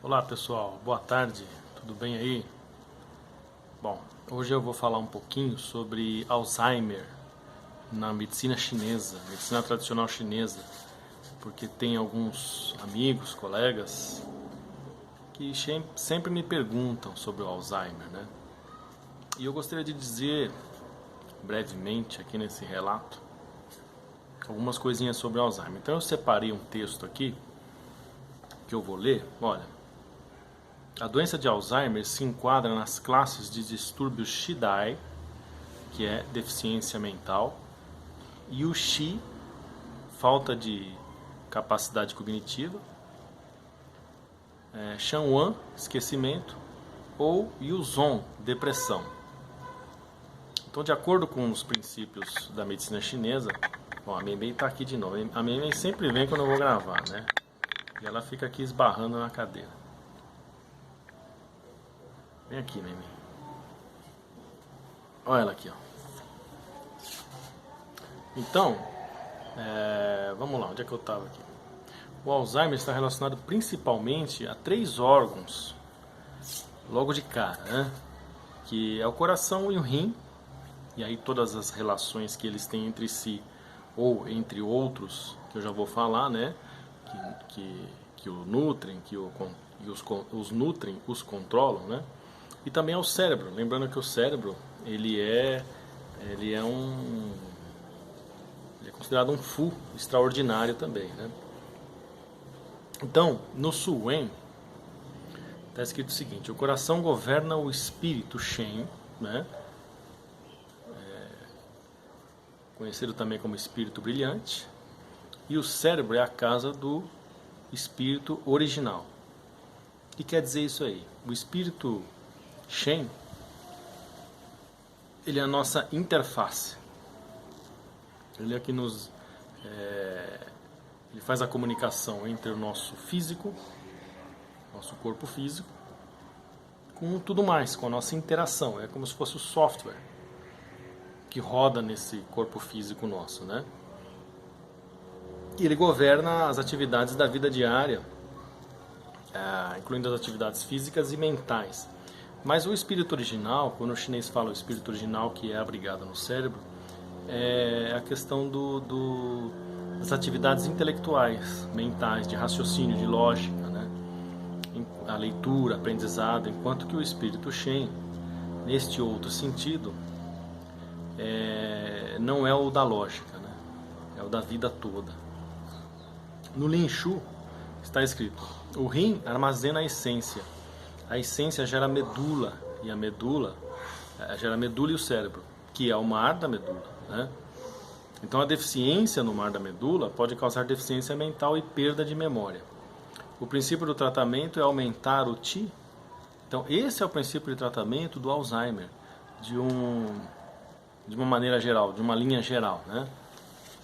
Olá pessoal, boa tarde, tudo bem aí? Bom, hoje eu vou falar um pouquinho sobre Alzheimer na medicina chinesa, medicina tradicional chinesa, porque tem alguns amigos, colegas que sempre me perguntam sobre o Alzheimer, né? E eu gostaria de dizer brevemente aqui nesse relato algumas coisinhas sobre o Alzheimer. Então eu separei um texto aqui que eu vou ler. Olha, a doença de Alzheimer se enquadra nas classes de distúrbios Shidai, que é deficiência mental, e o Shi, falta de capacidade cognitiva, Shanwan, esquecimento, ou Yuzhong, depressão. Então, de acordo com os princípios da medicina chinesa, bom, a Meimei está aqui de novo. A Meimei sempre vem quando eu vou gravar, né? E ela fica aqui esbarrando na cadeira. Vem aqui, Meimei. Olha ela aqui, ó. Então, vamos lá, onde é que eu estava aqui? O Alzheimer está relacionado principalmente a 3 órgãos, logo de cara, né? Que é o coração e o rim, e aí todas as relações que eles têm entre si, ou entre outros, que eu já vou falar, né? Que o nutrem, os nutrem, os controlam, né? E também ao cérebro, lembrando que o cérebro, ele é considerado um Fu extraordinário também, né? Então, no Su Wen, está escrito o seguinte: o coração governa o espírito Shen, né? Conhecido também como espírito brilhante, e o cérebro é a casa do espírito original. O que quer dizer isso aí? O espírito Shen, ele é a nossa interface. Ele é que ele faz a comunicação entre o nosso físico, nosso corpo físico, com tudo mais, com a nossa interação. É como se fosse o software que roda nesse corpo físico nosso, né? E ele governa as atividades da vida diária, incluindo as atividades físicas e mentais. Mas o espírito original, quando o chinês fala o espírito original, que é abrigado no cérebro, é a questão das atividades intelectuais, mentais, de raciocínio, de lógica, né? A leitura, aprendizado, enquanto que o espírito Shen, neste outro sentido, não é o da lógica, né? É o da vida toda. No Lin Shu está escrito: o rim armazena a essência gera medula, e a medula gera a medula e o cérebro, que é o mar da medula, né? Então a deficiência no mar da medula pode causar deficiência mental e perda de memória. O princípio do tratamento é aumentar o Qi. Então esse é o princípio de tratamento do Alzheimer, de uma maneira geral, de uma linha geral, né?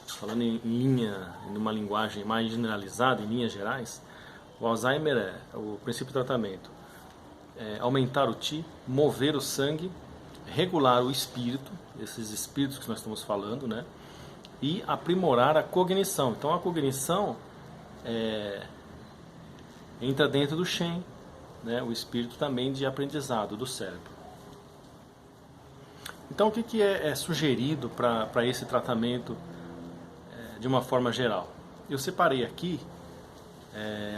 Falando em numa linguagem mais generalizada, em linhas gerais, o Alzheimer o princípio de tratamento aumentar o Qi, mover o sangue, regular o espírito, esses espíritos que nós estamos falando, né? E aprimorar a cognição. Então a cognição entra dentro do Shen, né? O espírito também de aprendizado do cérebro. Então o que é sugerido para esse tratamento de uma forma geral? Eu separei aqui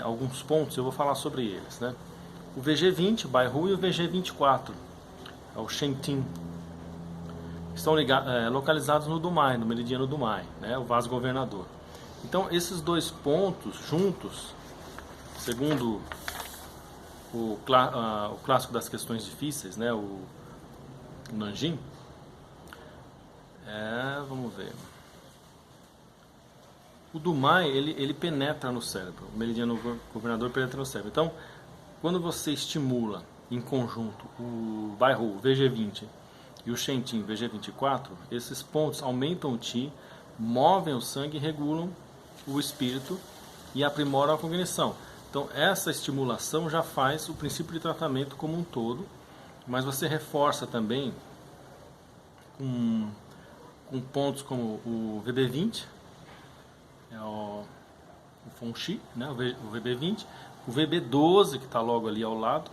alguns pontos, eu vou falar sobre eles, né? O VG20, o Baihu, e o VG24, é o Shentin, estão localizados no Dumai, no meridiano Dumai, né? O vaso governador. Então esses dois pontos juntos, segundo o clássico das questões difíceis, né? O Nanjing, vamos ver. O Dumai, ele penetra no cérebro, o meridiano governador penetra no cérebro. Então, quando você estimula em conjunto o Baihu, VG20, e o Shentin, VG24, esses pontos aumentam o Qi, movem o sangue, regulam o espírito e aprimoram a cognição. Então, essa estimulação já faz o princípio de tratamento como um todo, mas você reforça também com pontos como o VB20, o Feng Shi, né, o VB20, o VB12 que está logo ali ao lado.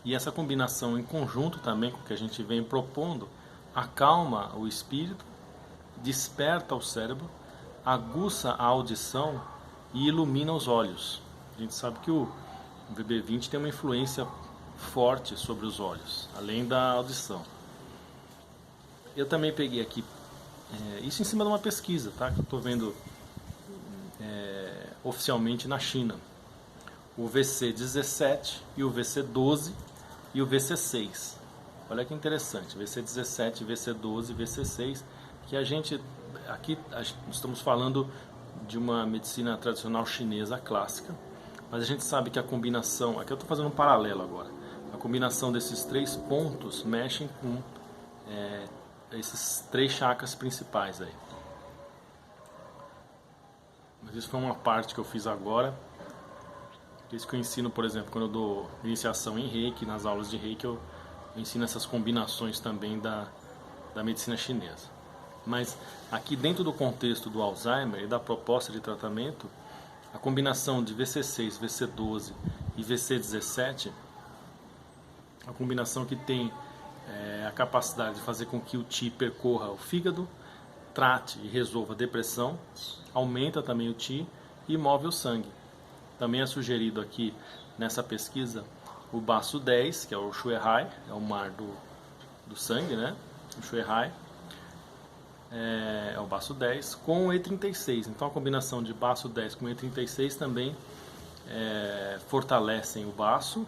E essa combinação em conjunto também com o que a gente vem propondo, acalma o espírito, desperta o cérebro, aguça a audição e ilumina os olhos. A gente sabe que o VB20 tem uma influência forte sobre os olhos, além da audição. Eu também peguei aqui, isso em cima de uma pesquisa, tá? Que eu estou vendo oficialmente na China. O VC17 e o VC12 e o VC6. Olha que interessante, VC17, VC12 e VC6, que a gente, aqui estamos falando de uma medicina tradicional chinesa clássica, mas a gente sabe que a combinação, aqui eu estou fazendo um paralelo agora, a combinação desses 3 pontos mexem com esses 3 chakras principais aí. Mas isso foi uma parte que eu fiz agora. Isso que eu ensino, por exemplo, quando eu dou iniciação em Reiki, nas aulas de Reiki, eu ensino essas combinações também da medicina chinesa. Mas aqui dentro do contexto do Alzheimer e da proposta de tratamento, a combinação de VC6, VC12 e VC17, a combinação que tem a capacidade de fazer com que o Qi percorra o fígado, trate e resolva a depressão, aumenta também o Qi e move o sangue. Também é sugerido aqui nessa pesquisa o baço 10, que é o Xuehai, é o mar do sangue, né? O Xuehai é o baço 10 com o E36. Então a combinação de baço 10 com E36 também fortalecem o baço,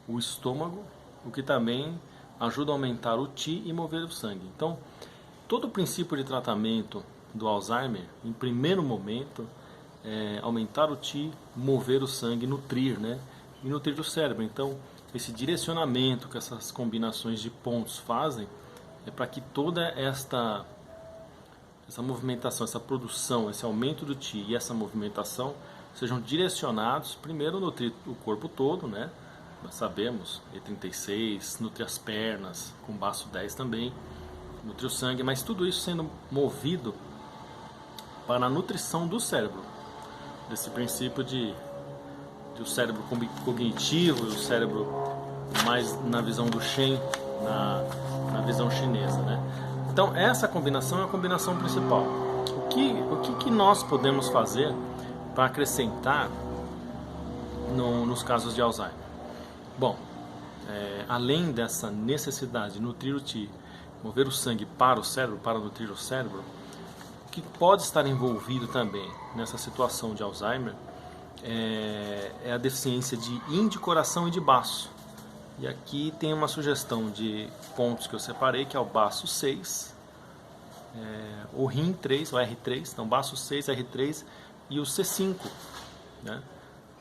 o estômago, o que também ajuda a aumentar o Qi e mover o sangue. Então, todo o princípio de tratamento do Alzheimer, em primeiro momento, aumentar o Qi, mover o sangue, nutrir, né? E nutrir o cérebro. Então, esse direcionamento que essas combinações de pontos fazem é para que toda essa movimentação, essa produção, esse aumento do Qi e essa movimentação sejam direcionados, primeiro, a nutrir o corpo todo, né? Nós sabemos, E36, nutrir as pernas, com baço 10 também, nutrir o sangue, mas tudo isso sendo movido para a nutrição do cérebro, desse princípio de o cérebro cognitivo e o cérebro mais na visão do Shen, na visão chinesa, né? Então essa combinação é a combinação principal. O que nós podemos fazer para acrescentar nos casos de Alzheimer? Bom, além dessa necessidade de nutrir o Qi, mover o sangue para o cérebro, para nutrir o cérebro, o que pode estar envolvido também nessa situação de Alzheimer é a deficiência de yin de coração e de baço. E aqui tem uma sugestão de pontos que eu separei, que é o baço 6, o rim 3, o R3, então baço 6, R3 e o C5, né?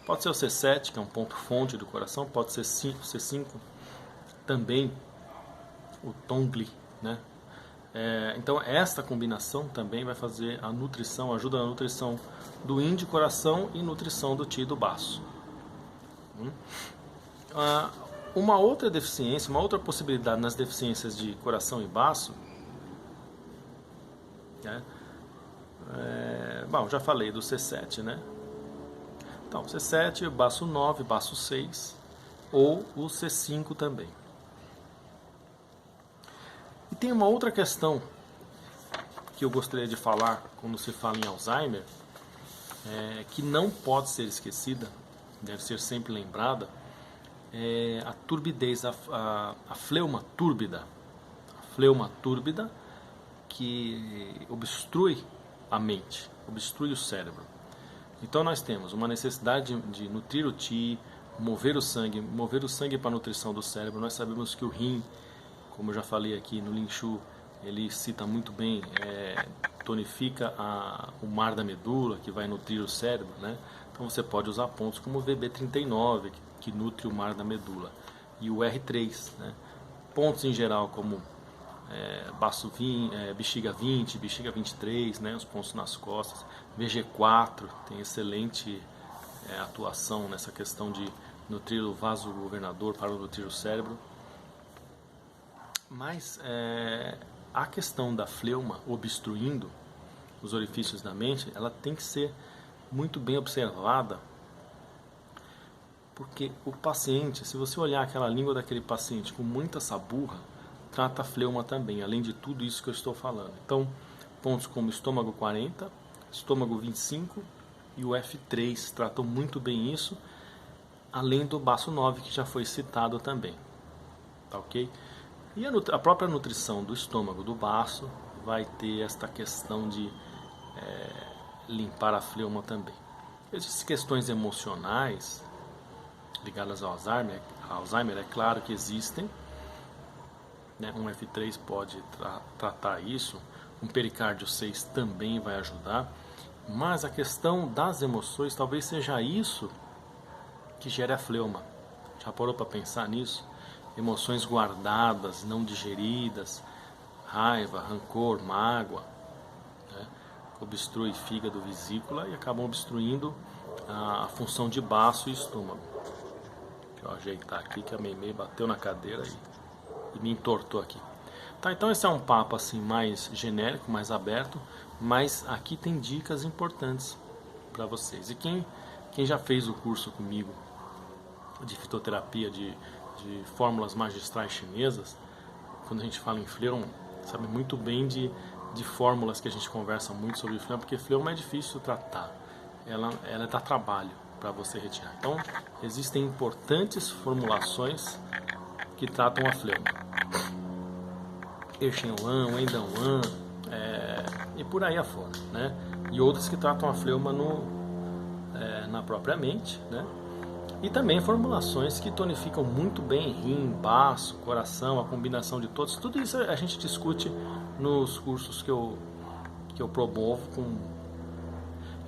Pode ser o C7, que é um ponto fonte do coração, pode ser o C5, também o Tongli, né? Então esta combinação também vai fazer a nutrição, ajuda na nutrição do yin de coração e nutrição do Qi do baço. Uma outra deficiência, uma outra possibilidade nas deficiências de coração e baço, bom, já falei do C7, né? Então, C7, baço 9, baço 6 ou o C5 também. E tem uma outra questão que eu gostaria de falar quando se fala em Alzheimer, que não pode ser esquecida, deve ser sempre lembrada, é a turbidez, a fleuma túrbida. A fleuma túrbida que obstrui a mente, obstrui o cérebro. Então nós temos uma necessidade de nutrir o Qi, mover o sangue para a nutrição do cérebro. Nós sabemos que o rim, como eu já falei aqui no Lin Shu, ele cita muito bem, tonifica o mar da medula, que vai nutrir o cérebro, né? Então você pode usar pontos como o VB39, que nutre o mar da medula, e o R3, né? Pontos em geral como baço 20, bexiga 20, bexiga 23, né? Os pontos nas costas, VG4 tem excelente atuação nessa questão de nutrir o vaso governador para nutrir o cérebro. Mas a questão da fleuma obstruindo os orifícios da mente, ela tem que ser muito bem observada, porque o paciente, se você olhar aquela língua daquele paciente com muita saburra, trata fleuma também, além de tudo isso que eu estou falando. Então, pontos como estômago 40, estômago 25 e o F3 tratam muito bem isso, além do baço 9 que já foi citado também. Tá ok? E a própria nutrição do estômago, do baço, vai ter esta questão de limpar a fleuma também. Essas questões emocionais ligadas ao Alzheimer, é claro que existem, né? Um F3 pode tratar isso, um pericárdio 6 também vai ajudar, mas a questão das emoções talvez seja isso que gera a fleuma. Já parou para pensar nisso? Emoções guardadas, não digeridas, raiva, rancor, mágoa, né? Obstrui fígado, vesícula e acabam obstruindo a função de baço e estômago. Deixa eu ajeitar aqui que a Meimei bateu na cadeira e me entortou aqui. Tá, então esse é um papo assim mais genérico, mais aberto, mas aqui tem dicas importantes para vocês. E quem já fez o curso comigo de fitoterapia, de fórmulas magistrais chinesas, quando a gente fala em fleuma, sabe muito bem de fórmulas que a gente conversa muito sobre fleuma, porque fleuma é difícil tratar, ela dá trabalho para você retirar. Então, existem importantes formulações que tratam a fleuma. Erchenlan, Wendanwan, e por aí afora, né? E outras que tratam a fleuma na própria mente, né? E também formulações que tonificam muito bem rim, baço, coração, a combinação de todos. Tudo isso a gente discute nos cursos que eu promovo.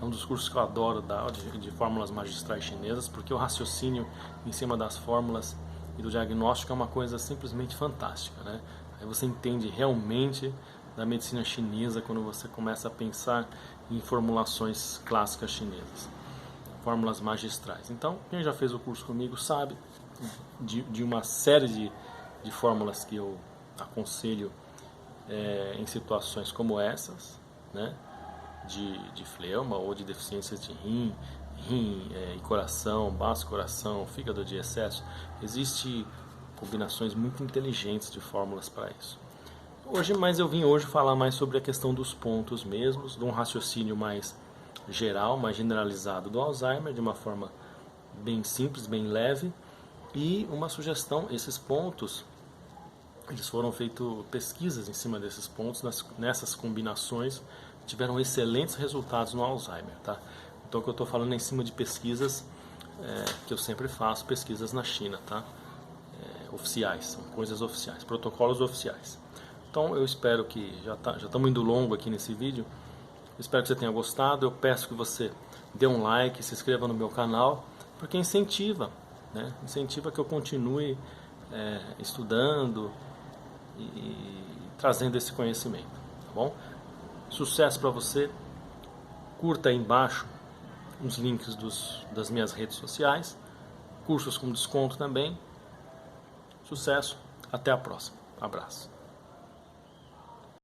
É um dos cursos que eu adoro dar, de fórmulas magistrais chinesas, porque o raciocínio em cima das fórmulas e do diagnóstico é uma coisa simplesmente fantástica, né? Aí você entende realmente da medicina chinesa quando você começa a pensar em formulações clássicas chinesas, fórmulas magistrais. Então, quem já fez o curso comigo sabe de uma série de fórmulas que eu aconselho em situações como essas, né? De fleuma ou de deficiências de rim e coração, baço, coração, fígado de excesso. Existem combinações muito inteligentes de fórmulas para isso. Mas eu vim hoje falar mais sobre a questão dos pontos mesmos, de um raciocínio mais geral, mais generalizado do Alzheimer, de uma forma bem simples, bem leve, e uma sugestão: esses pontos, eles foram feitas pesquisas em cima desses pontos, nessas combinações, tiveram excelentes resultados no Alzheimer, tá? Então, o que eu estou falando é em cima de pesquisas que eu sempre faço, pesquisas na China, tá? Oficiais, são coisas oficiais, protocolos oficiais. Então, eu espero que, já estamos indo longo aqui nesse vídeo, eu espero que você tenha gostado. Eu peço que você dê um like, se inscreva no meu canal, porque incentiva, né? Incentiva que eu continue estudando e trazendo esse conhecimento, tá bom? Sucesso para você. Curta aí embaixo os links das minhas redes sociais, cursos com desconto também. Sucesso, até a próxima. Abraço.